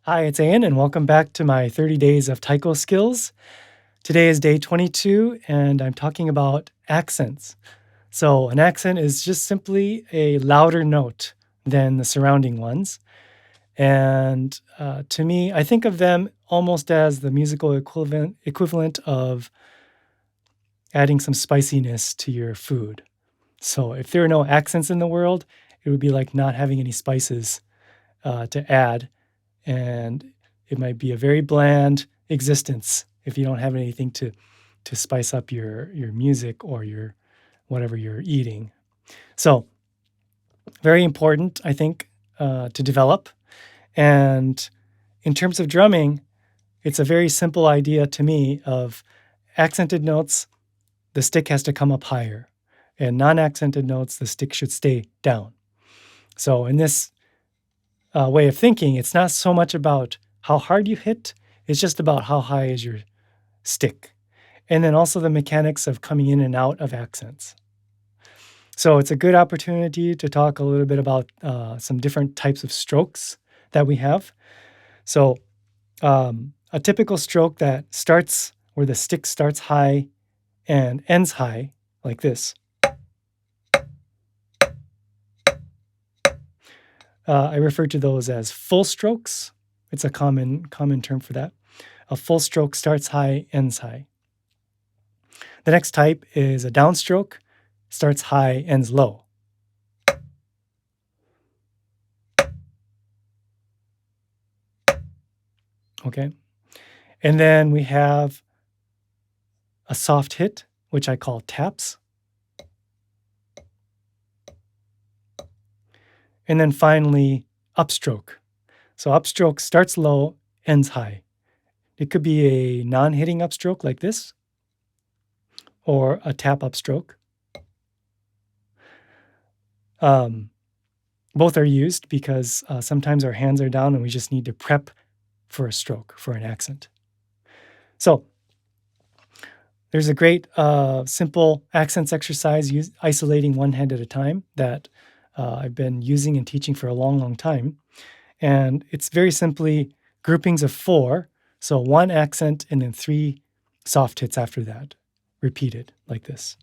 Hi, it's Ian, and welcome back to my 30 Days of Taiko Skills. Today is day 22, and I'm talking about accents. So, an accent is just simply a louder note than the surrounding ones. And to me, I think of them almost as the musical equivalent of adding some spiciness to your food. So, if there are no accents in the world, it would be like not having any spices to add, and it might be a very bland existence if you don't have anything to spice up your music or your whatever you're eating. So very important, I think, to develop. And in terms of drumming, it's a very simple idea to me of accented notes, the stick has to come up higher, and non-accented notes, the stick should stay down. So in this way of thinking, it's not so much about how hard you hit, it's just about how high is your stick. And then also the mechanics of coming in and out of accents. So it's a good opportunity to talk a little bit about some different types of strokes that we have. So a typical stroke that starts where the stick starts high and ends high, like this. I refer to those as full strokes. It's a common term for that. A full stroke starts high, ends high. The next type is a downstroke, starts high, ends low. Okay. And then we have a soft hit, which I call taps. And then finally, upstroke. So upstroke starts low, ends high. It could be a non-hitting upstroke like this, or a tap upstroke. Both are used because sometimes our hands are down and we just need to prep for a stroke, for an accent. So there's a great simple accents exercise isolating one hand at a time that I've been using and teaching for a long, long time. And it's very simply groupings of 4. So 1 accent and then 3 soft hits after that, repeated like this.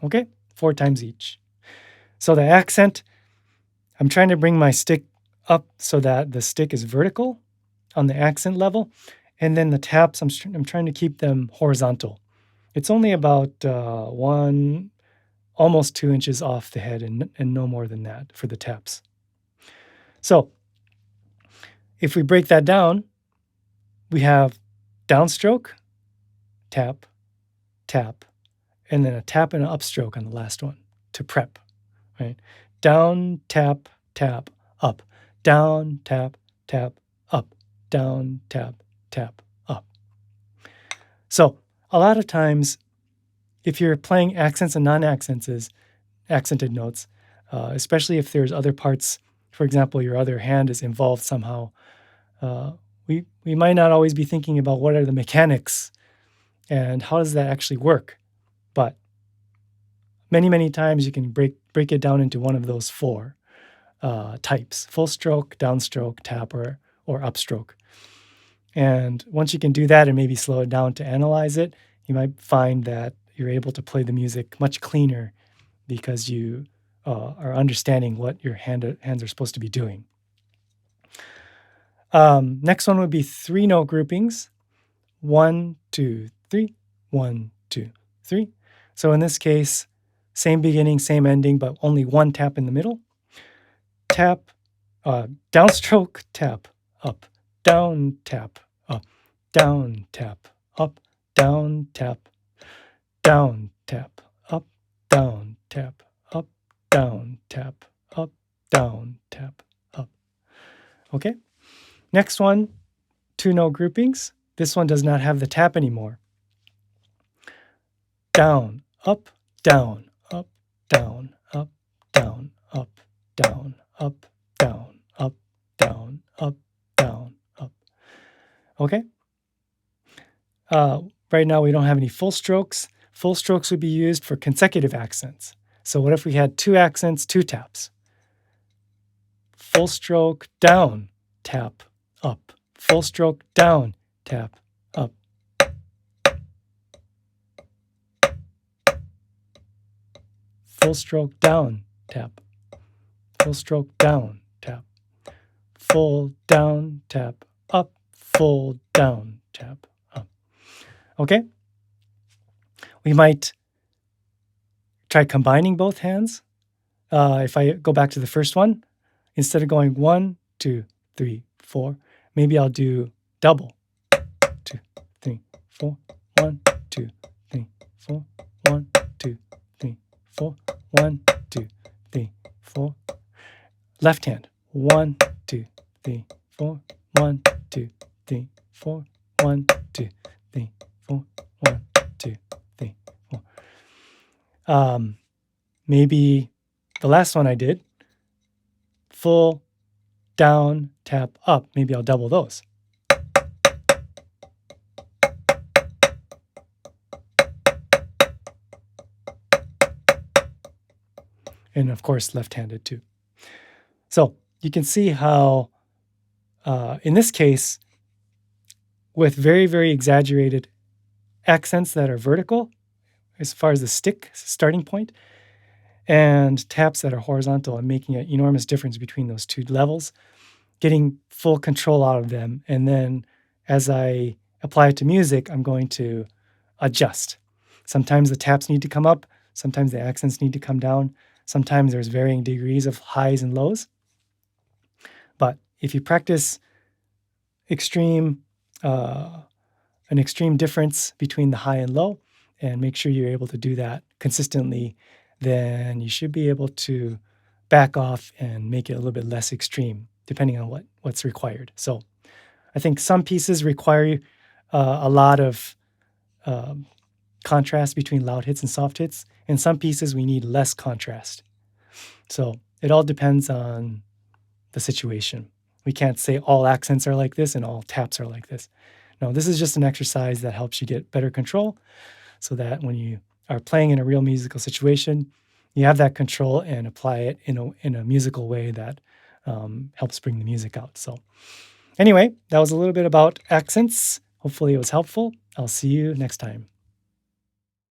Okay, 4 times each. So the accent, I'm trying to bring my stick up so that the stick is vertical on the accent level. And then the taps, I'm trying to keep them horizontal. It's only about 1, almost 2 inches off the head and no more than that for the taps. So if we break that down, we have downstroke, tap, tap, and then a tap and an upstroke on the last one to prep, right? Down, tap, tap, up. Down, tap, tap, up. Down, tap, tap, up. So a lot of times, if you're playing accents and accented notes, especially if there's other parts, for example, your other hand is involved somehow, uh, we might not always be thinking about what are the mechanics and how does that actually work. But many times you can break it down into one of those 4 types: full stroke, downstroke, tap, or upstroke. And once you can do that and maybe slow it down to analyze it, you might find that you're able to play the music much cleaner because you are understanding what your hands are supposed to be doing. Next one would be 3-note groupings: 1, 2, 3, 1, 2, 3. So in this case, same beginning, same ending, but only 1 tap in the middle. Tap, downstroke, tap, up, down, tap, up, down, tap, up, down, tap, down, tap, up, down, tap, up, down, tap, up, down, tap, up. Okay. Next one, 2-note groupings. This one does not have the tap anymore. Down, up, down, up, down, up, down, up, down, up, down, up, down, up, down, up. Okay? Right now we don't have any full strokes. Full strokes would be used for consecutive accents. So what if we had 2 accents, 2 taps? Full stroke, down, tap, up. Full stroke, down, tap, up. Full stroke, down, tap. Full stroke, down, tap. Full, down, tap, up. Full, down, tap, up. Okay? We might try combining both hands. If I go back to the first one, instead of going 1, 2, 3, 4, maybe I'll do double. 2, 3, 4, 1, 2, 3, 4, 1, 2, 3, 4, 1, 2, 3, 4. Left hand. 1, 2, 3, 4, 1, 2, 3, 4, 1, 2, 3, 4, 1, 2, 3, 4. Maybe the last one I did, full, down, tap, up. Maybe I'll double those. And of course, left-handed too. So you can see how, in this case, with very, very exaggerated accents that are vertical, as far as the stick starting point, and taps that are horizontal, and making an enormous difference between those two levels, getting full control out of them. And then as I apply it to music, I'm going to adjust. Sometimes the taps need to come up, sometimes the accents need to come down, sometimes there's varying degrees of highs and lows. But if you practice extreme, an extreme difference between the high and low, and make sure you're able to do that consistently, then you should be able to back off and make it a little bit less extreme, depending on what's required. So I think some pieces require a lot of contrast between loud hits and soft hits. In some pieces, we need less contrast. So it all depends on the situation. We can't say all accents are like this and all taps are like this. No, this is just an exercise that helps you get better control so that when you are playing in a real musical situation, you have that control and apply it in a musical way that helps bring the music out. So anyway, that was a little bit about accents. Hopefully it was helpful. I'll see you next time.